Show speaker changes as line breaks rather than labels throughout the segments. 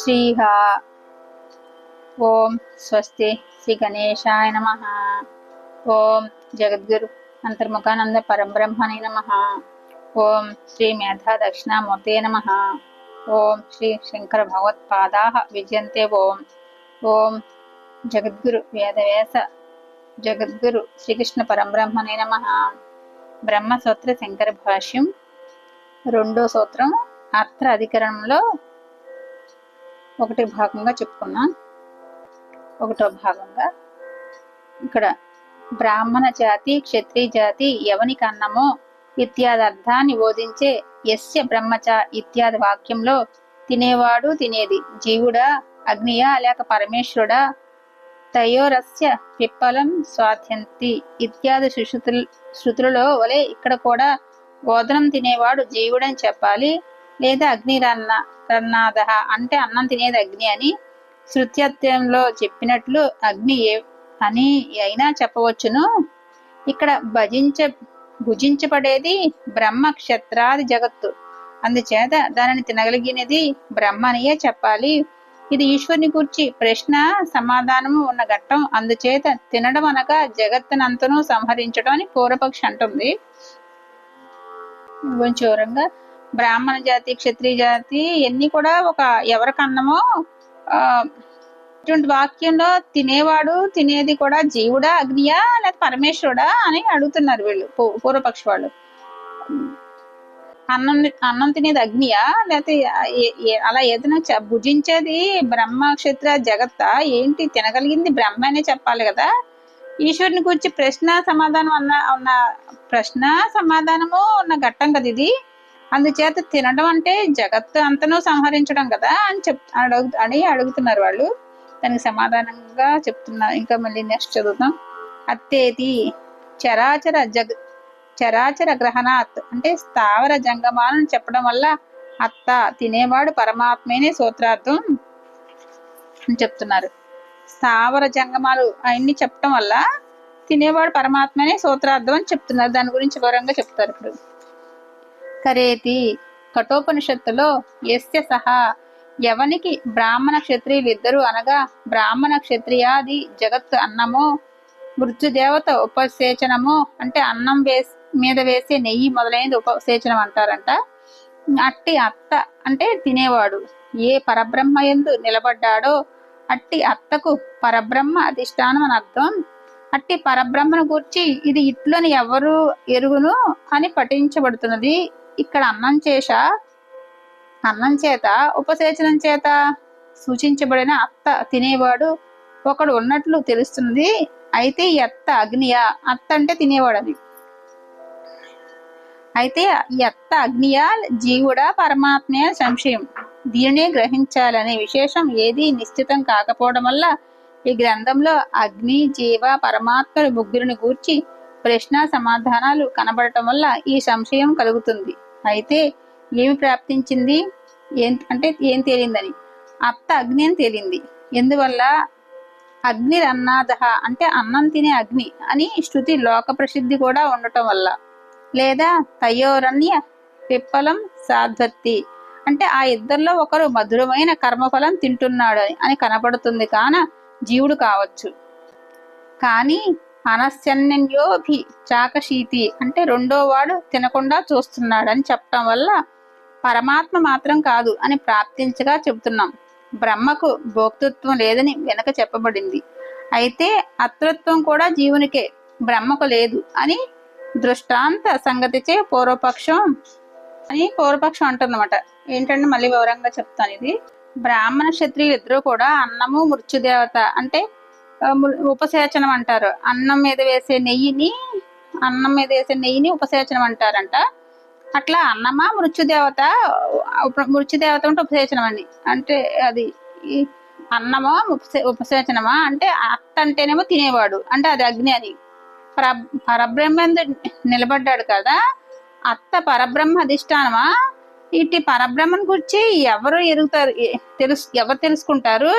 శ్రీహ. ఓం స్వస్తి శ్రీ గణేశాయ నమ. ఓం జగద్గురు అంతర్ముఖానంద పరబ్రహ్మణే నమ. ఓం శ్రీ మేధా దక్షిణామూర్తే నమ. ఓం శ్రీ శంకర భగవత్పాదా విజయంతే. ఓం ఓం జగద్గురు వేదవ్యాస జగద్గురు శ్రీకృష్ణ పరబ్రహ్మణే నమ. బ్రహ్మసూత్ర శంకర భాష్యం రెండో సూత్రం అర్థ అధికరణంలో ఒకటి భాగంగా చెప్పుకున్నాం. ఒకటో భాగంగా ఇక్కడ బ్రాహ్మణ జాతి క్షత్రియ జాతి ఎవనికి అన్నమో ఇత్యాది అర్థాన్ని బోధించే యస్య బ్రహ్మచ ఇత్యాది వాక్యంలో తినేవాడు తినేది జీవుడా అగ్నియా లేక పరమేశ్వరుడా తయోరస్య పిప్పలం స్వాధ్యంతి ఇత్యాది శృతులలో వలె ఇక్కడ కూడా గోధనం తినేవాడు జీవుడని చెప్పాలి, లేదా అగ్నిరన్నాద అంటే అన్నం తినేది అగ్ని అని శృత్యత్వంలో చెప్పినట్లు అగ్ని అని అయినా చెప్పవచ్చును. ఇక్కడ భుజించబడేది బ్రహ్మ క్షత్రాది జగత్తు, అందుచేత దానిని తినగలిగినది బ్రహ్మనియే చెప్పాలి. ఇది ఈశ్వరుని గురించి ప్రశ్న సమాధానము ఉన్న ఘట్టం, అందుచేత తినడం అనగా జగత్తునంతను సంహరించడం అని పూర్వపక్షి అంటుంది. కొంచెం వివరంగా బ్రాహ్మణ జాతి క్షత్రియ జాతి ఇవన్నీ కూడా ఒక ఎవరికన్నమో ఇటువంటి వాక్యంలో తినేవాడు తినేది కూడా జీవుడా అగ్నియా లేక పరమేశ్వరుడా అని అడుగుతున్నారు వీళ్ళు పూర్వపక్ష వాళ్ళు. అన్నం తినేది అగ్నియా లేకపోతే అలా ఏదైనా భుజించేది బ్రహ్మ క్షత్ర జగత్తా ఏంటి, తినగలిగింది బ్రహ్మనే చెప్పాలి కదా. ఈశ్వరుని గురించి ప్రశ్న సమాధానం ఉన్న ప్రశ్న సమాధానము ఉన్న ఘట్టం కదా ఇది, అందుచేత తినడం అంటే జగత్తు అంతను సంహరించడం కదా అని అడుగుతున్నారు వాళ్ళు. దానికి సమాధానంగా చెప్తున్నారు. ఇంకా మళ్ళీ నెక్స్ట్ చదువుతాం. అత్తేతి చరాచర గ్రహణాత్ అంటే స్థావర జంగమాలను చెప్పడం వల్ల అత్త తినేవాడు పరమాత్మనే సూత్రార్థం అని చెప్తున్నారు. స్థావర జంగమాలు అవన్నీ చెప్పడం వల్ల తినేవాడు పరమాత్మనే సూత్రార్థం అని చెప్తున్నారు. దాని గురించి వివరంగా చెప్తారు. ఇప్పుడు కరేతి కఠోపనిషత్తులో యస్య సహా ఎవనికి బ్రాహ్మణ క్షత్రియులు ఇద్దరు అనగా బ్రాహ్మణ క్షత్రియాది జగత్తు అన్నమో మృత్యుదేవత ఉపసేచనమో అంటే అన్నం మీద వేసే నెయ్యి మొదలైనది ఉపసేచనం అంటారంట. అట్టి అత్త అంటే తినేవాడు ఏ పరబ్రహ్మ యందు నిలబడ్డాడో అట్టి అత్తకు పరబ్రహ్మ అధిష్టానం అని అర్థం. అట్టి పరబ్రహ్మను గూర్చి ఇది ఇట్లని ఎవరు ఎరుగును అని పఠించబడుతున్నది. ఇక్కడ అన్నం చేత ఉపసేచనం చేత సూచించబడిన అత్త తినేవాడు ఒకడు ఉన్నట్లు తెలుస్తుంది. అయితే ఈ అత్త అగ్నియా, అత్త అంటే తినేవాడు అని, అయితే ఈ అత్త అగ్నియా జీవుడా పరమాత్మయ సంశయం. దీనినే గ్రహించాలనే విశేషం ఏది నిశ్చితం కాకపోవడం వల్ల ఈ గ్రంథంలో అగ్ని జీవ పరమాత్మలు ముగ్గురిని గూర్చి ప్రశ్న సమాధానాలు కనబడటం వల్ల ఈ సంశయం కలుగుతుంది. అయితే ఏమి ప్రాప్తించింది అంటే ఏం తేలిందని, అత్త అగ్ని అని తేలింది. ఎందువల్ల అగ్నిరన్నాద అంటే అన్నం తినే అగ్ని అని శృతి లోక ప్రసిద్ధి కూడా ఉండటం వల్ల, లేదా తయోరన్య పిప్పలం సాధ్వత్తి అంటే ఆ ఇద్దరిలో ఒకరు మధురమైన కర్మఫలం తింటున్నాడు అని కనపడుతుంది కాన జీవుడు కావచ్చు. కానీ అనస్యన్యోభి చాకశీతి అంటే రెండో వాడు తినకుండా చూస్తున్నాడని చెప్పటం వల్ల పరమాత్మ మాత్రం కాదు అని ప్రాప్తించగా చెబుతున్నాం. బ్రహ్మకు భోక్తృత్వం లేదని వెనక చెప్పబడింది. అయితే అతృత్వం కూడా జీవునికే, బ్రహ్మకు లేదు అని దృష్టాంత సంగతిచే పూర్వపక్షం అంటుందన్నమాట. ఏంటంటే మళ్ళీ వివరంగా చెప్తాను. ఇది బ్రాహ్మణ క్షత్రియులు ఇద్దరు కూడా అన్నము మృత్యుదేవత అంటే ఉపసేచనం అంటారు. అన్నం మీద వేసే నెయ్యిని ఉపసేచనం అంటారంట. అట్లా అన్నమా మృత్యుదేవత అంటే ఉపసేచనం అని అంటే అది అన్నమా ఉపసేచనమా అంటే అత్త అంటేనేమో తినేవాడు అంటే అది అగ్ని అని. పరబ్రహ్మందు నిలబడ్డాడు కదా, అత్త పరబ్రహ్మ అధిష్టానమా. ఇటు పరబ్రహ్మను గురించి ఎవరు తెలుసుకుంటారు.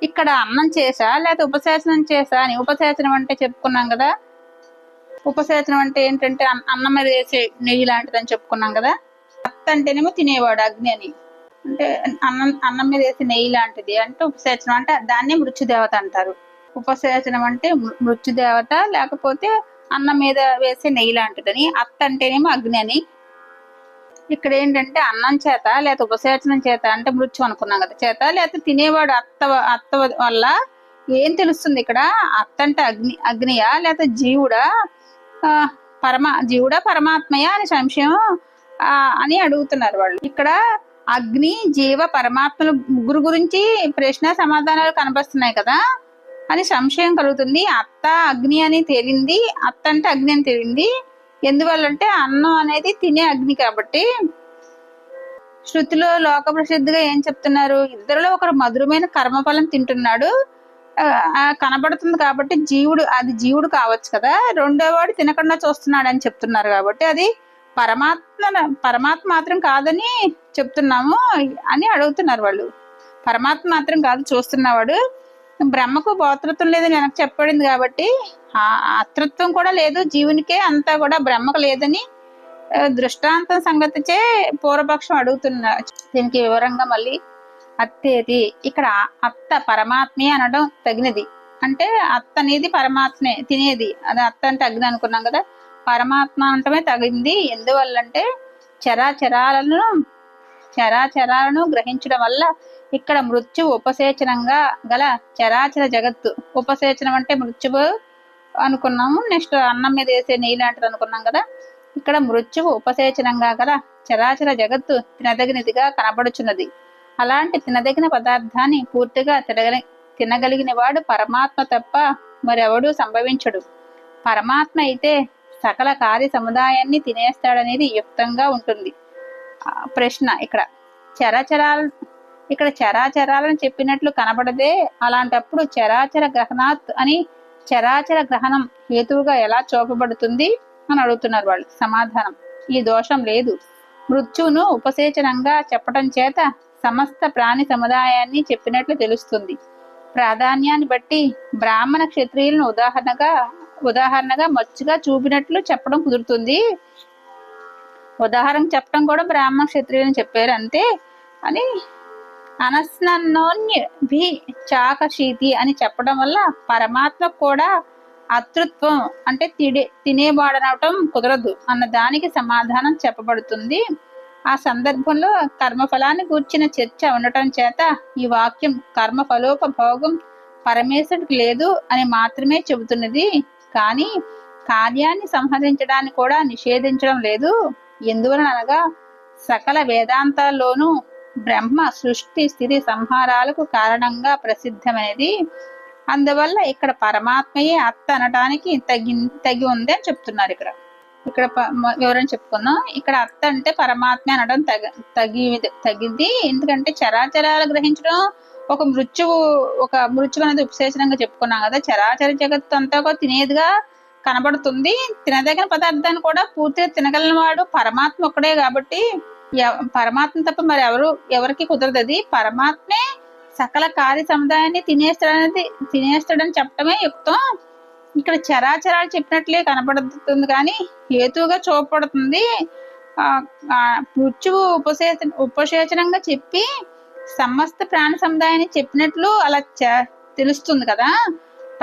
ఇక్కడ అన్నం చేసా లేకపోతే ఉపసేచనం చేసా అని. ఉపసేచనం అంటే చెప్పుకున్నాం కదా, ఉపసేచనం అంటే ఏంటంటే అన్నం మీద వేసే నెయ్యి లాంటిదని చెప్పుకున్నాం కదా. అత్త అంటేనేమో తినేవాడు అగ్ని అని. అంటే అన్నం అన్నం మీద వేసే నెయ్యి లాంటిది అంటే ఉపసేచనం, అంటే దాన్నే మృత్యుదేవత అంటారు. ఉపసేచనం అంటే మృత్యుదేవత, లేకపోతే అన్నం మీద వేసే నెయ్యి లాంటిదని. అత్త అంటేనేమో అగ్ని అని. ఇక్కడ ఏంటంటే అన్నం చేత లేకపోతే ఉపసేచనం చేత అంటే మృత్యు అనుకున్నాం కదా, చేత లేకపోతే తినేవాడు అత్త వల్ల ఏం తెలుస్తుంది ఇక్కడ? అత్త అంటే అగ్నియా లేకపోతే జీవుడా, జీవుడా పరమాత్మయా అని సంశయం అని అడుగుతున్నారు వాళ్ళు. ఇక్కడ అగ్ని, జీవ, పరమాత్మలు ముగ్గురు గురించి ప్రశ్న సమాధానాలు కనిపిస్తున్నాయి కదా అని సంశయం కలుగుతుంది. అత్త అగ్ని అని తేలింది, అత్త అంటే అగ్ని అని తేలింది. ఎందువల్లంటే అన్నం అనేది తినే అగ్ని కాబట్టి. శృతిలో లోక ప్రసిద్ధిగా ఏం చెప్తున్నారు? ఇద్దరిలో ఒకరు మధురమైన కర్మఫలం తింటున్నాడు కనబడుతుంది కాబట్టి అది జీవుడు కావచ్చు కదా, రెండో వాడు తినకుండా చూస్తున్నాడు అని చెప్తున్నారు కాబట్టి అది పరమాత్మ మాత్రం కాదని చెప్తున్నాము అని అడుగుతున్నారు వాళ్ళు. పరమాత్మ మాత్రం కాదు చూస్తున్నవాడు. బ్రహ్మకు భోతృత్వం లేదని వెనక్కి చెప్పబడింది కాబట్టి అతృత్వం కూడా లేదు జీవునికే, అంతా కూడా బ్రహ్మకు లేదని దృష్టాంతం సంగతిచే పూర్వపక్షం అడుగుతున్నారు. దీనికి వివరంగా మళ్ళీ అత్తేది, ఇక్కడ అత్త పరమాత్మే అనడం తగినది. అంటే అత్త అనేది పరమాత్మే తినేది, అది అత్త అంటే అగ్ని అనుకున్నాం కదా, పరమాత్మ అంటమే తగింది. ఎందువల్లంటే చరాచరాలను గ్రహించడం వల్ల ఇక్కడ మృత్యు ఉపసేచనంగా గల చరాచర జగత్తు. ఉపసేచనం అంటే మృత్యువు అనుకున్నాము, నెక్స్ట్ అన్నం మీద వేసే నెయ్యి లాంటిది అనుకున్నాం కదా. ఇక్కడ మృత్యువు ఉపసేచనంగా గల చరాచర జగత్తు తినదగినదిగా కనబడుచున్నది. అలాంటి తినదగిన పదార్థాన్ని పూర్తిగా తినగలిగిన వాడు పరమాత్మ తప్ప మరెవడూ సంభవించడు. పరమాత్మ అయితే సకల కార్య సముదాయాన్ని తినేస్తాడనేది యుక్తంగా ఉంటుంది. ప్రశ్న, ఇక్కడ చరాచరాలను చెప్పినట్లు కనబడదే, అలాంటప్పుడు చరాచర గ్రహణాత్ అని చరాచర గ్రహణం హేతువుగా ఎలా చూపబడుతుంది అని అడుగుతున్నారు వాళ్ళు. సమాధానం, ఈ దోషం లేదు. మృత్యువును ఉపసేచనంగా చెప్పడం చేత సమస్త ప్రాణి సముదాయాన్ని చెప్పినట్లు తెలుస్తుంది. ప్రాధాన్యాన్ని బట్టి బ్రాహ్మణ క్షత్రియులను ఉదాహరణగా మచ్చుగా చూపినట్లు చెప్పడం కుదురుతుంది. ఉదాహరణ చెప్పడం కూడా బ్రాహ్మణ క్షత్రియులను చెప్పారు అంతే అని. అనస్నోన్య భి చాకశీతి అని చెప్పడం వల్ల పరమాత్మ కూడా అతృత్వం అంటే తినేవాడనవటం కుదరదు అన్న దానికి సమాధానం చెప్పబడుతుంది. ఆ సందర్భంలో కర్మఫలాన్ని గూర్చిన చర్చ ఉండటం చేత ఈ వాక్యం కర్మఫలోపభోగం పరమేశ్వరుడికి లేదు అని మాత్రమే చెబుతున్నది, కానీ కార్యాన్ని సంహరించడాన్ని కూడా నిషేధించడం లేదు. ఎందువలనగా సకల వేదాంతాల్లోనూ బ్రహ్మ సృష్టి స్థితి సంహారాలకు కారణంగా ప్రసిద్ధమైనది. అందువల్ల ఇక్కడ పరమాత్మయే అత్త అనటానికి తగి ఉంది అని చెప్తున్నారు. ఇక్కడ వివరణ చెప్పుకున్నాం. ఇక్కడ అత్త అంటే పరమాత్మ అనడం తగింది. ఎందుకంటే చరాచరాలు గ్రహించడం ఒక మృత్యువు అనేది ఉపశేషణంగా చెప్పుకున్నాం కదా. చరాచర జగత్తు అంతా కూడా తినేదిగా కనబడుతుంది. తినదగిన పదార్థాన్ని కూడా పూర్తిగా తినగలిగిన వాడు పరమాత్మ ఒక్కడే కాబట్టి పరమాత్మ తప్ప మరి ఎవరికి కుదరదు. అది పరమాత్మే సకల కార్య సముదాయాన్ని తినేస్తాడని చెప్పడమే యుక్తం. ఇక్కడ చరాచరాలు చెప్పినట్లే కనపడుతుంది కానీ హేతువుగా చూపబడుతుంది. మృత్యువు ఉపసేచనంగా చెప్పి సమస్త ప్రాణ సముదాయాన్ని చెప్పినట్లు అలా తెలుస్తుంది కదా.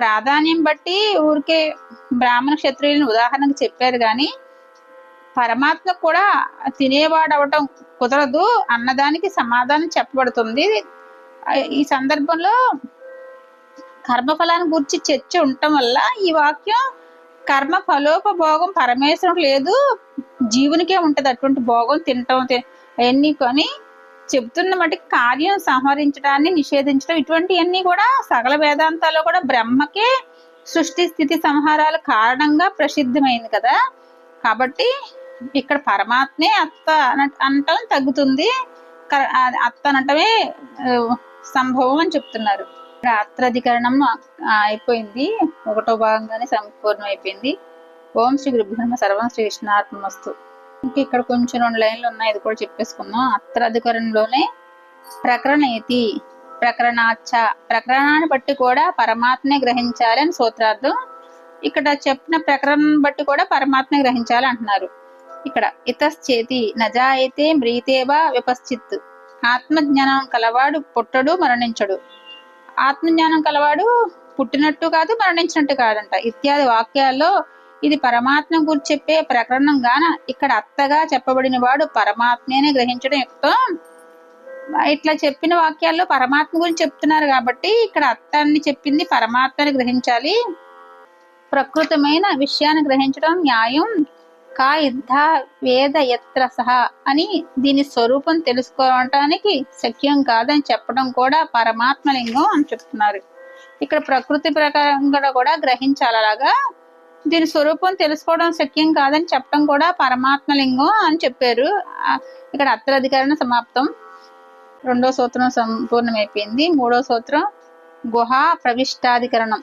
ప్రాధాన్యం బట్టి ఊరికే బ్రాహ్మణ క్షత్రియులను ఉదాహరణకు చెప్పారు కానీ పరమాత్మ కూడా తినేవాడవటం కుదరదు అన్నదానికి సమాధానం చెప్పబడుతుంది. ఈ సందర్భంలో కర్మఫలాన్ని గురించి చర్చ ఉండటం వల్ల ఈ వాక్యం కర్మ ఫలోపభోగం పరమేశ్వరుడు లేదు, జీవునికే ఉంటది అటువంటి భోగం తినటం అవన్నీ కొని చెప్తున్న మటుకు కార్యం సంహరించడాన్ని నిషేధించడం ఇటువంటివన్నీ కూడా సకల వేదాంతాల్లో కూడా బ్రహ్మకే సృష్టి స్థితి సంహారాల కారణంగా ప్రసిద్ధమైంది కదా. కాబట్టి ఇక్కడ పరమాత్మే అత్త అనటం తగ్గుతుంది, అత్త అనటమే సంభవం అని చెప్తున్నారు. ఇక్కడ అత్రాధికరణం అయిపోయింది, 1వ భాగంగానే సంపూర్ణం అయిపోయింది. ఓం శ్రీ గురుభ్యో సర్వం శ్రీ కృష్ణార్పణమస్తు. ఇంకా ఇక్కడ కొంచెం 2 లైన్లు ఉన్నాయి, అది కూడా చెప్పేసుకుందాం. అత్రాధికరణంలోనే ప్రకరణేతి ప్రకరణాచ్చ, ప్రకరణాన్ని బట్టి కూడా పరమాత్మనే గ్రహించాలి అని సూత్రార్థం. ఇక్కడ చెప్పిన ప్రకరణం బట్టి కూడా పరమాత్మనే గ్రహించాలి అంటున్నారు. ఇక్కడ ఇతశ్చేతి నజాయితే మ్రీతేవా విపశ్చిత్ ఆత్మజ్ఞానం కలవాడు పుట్టడు మరణించడు. ఆత్మజ్ఞానం కలవాడు పుట్టినట్టు కాదు మరణించినట్టు కాదంట ఇత్యాది వాక్యాల్లో ఇది పరమాత్మ గురించి చెప్పే ప్రకరణం గాన ఇక్కడ అత్తగా చెప్పబడిన వాడు పరమాత్మనే గ్రహించడం యుక్తం. ఇట్లా చెప్పిన వాక్యాల్లో పరమాత్మ గురించి చెప్తున్నారు కాబట్టి ఇక్కడ అత్తాన్ని చెప్పింది పరమాత్మని గ్రహించాలి. ప్రకృతమైన విషయాన్ని గ్రహించడం న్యాయం. కా యుద్ధ వేద యత్ర సహ అని దీని స్వరూపం తెలుసుకోవటానికి శక్యం కాదని చెప్పడం కూడా పరమాత్మలింగం అని చెప్తున్నారు. ఇక్కడ ప్రకృతి ప్రకారంగా కూడా గ్రహించాలి. అలాగా దీని స్వరూపం తెలుసుకోవడం శక్యం కాదని చెప్పడం కూడా పరమాత్మలింగం అని చెప్పారు. ఇక్కడ అత్రాధికరణ సమాప్తం. 2వ సూత్రం సంపూర్ణమైపోయింది. 3వ సూత్రం గుహా ప్రవిష్టాధికరణం.